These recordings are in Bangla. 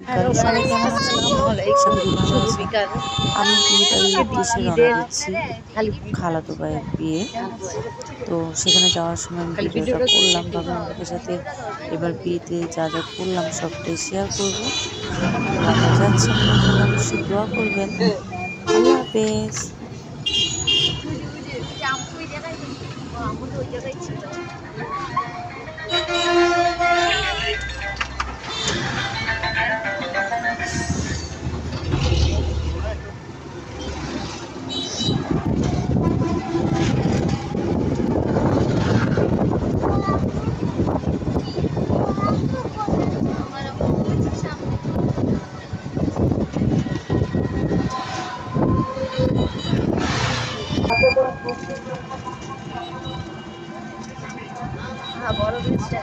বিকাল সবাই কেমন আছেন? আশা করি ভালো আছেন। আমি বিয়ে বাড়ির উদ্দেশ্যে রওনা দিচ্ছি, খালাতো ভাইয়ের বিয়ে। তো সেখানে যাওয়ার সময় আমি ভিডিওটা করলাম, ভাবলাম আপনাদের সাথে এবার বিয়েতে যা যা করলাম সবটাই শেয়ার করব। যারা যাচ্ছেন অবশ্যই দোয়া করবেন। আল্লাহ হাফেজ। বড় ব্রিজটা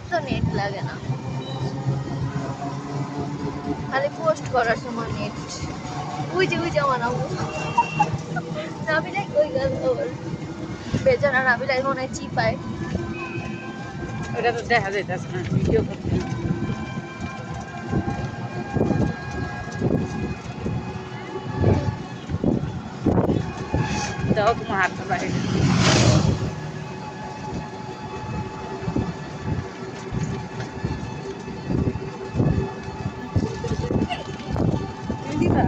তো নেট লাগে না, খালি পোস্ট করার সময় নেট। ওই যে আমার নাবিলাই কই গেল, বেচারা নাবিলাই মনে হয় চিপায়। ওটা তো দেখা যাইতেছে না ভিডিও করতে। দাও তোমার হাতটা বাইরে। দিবা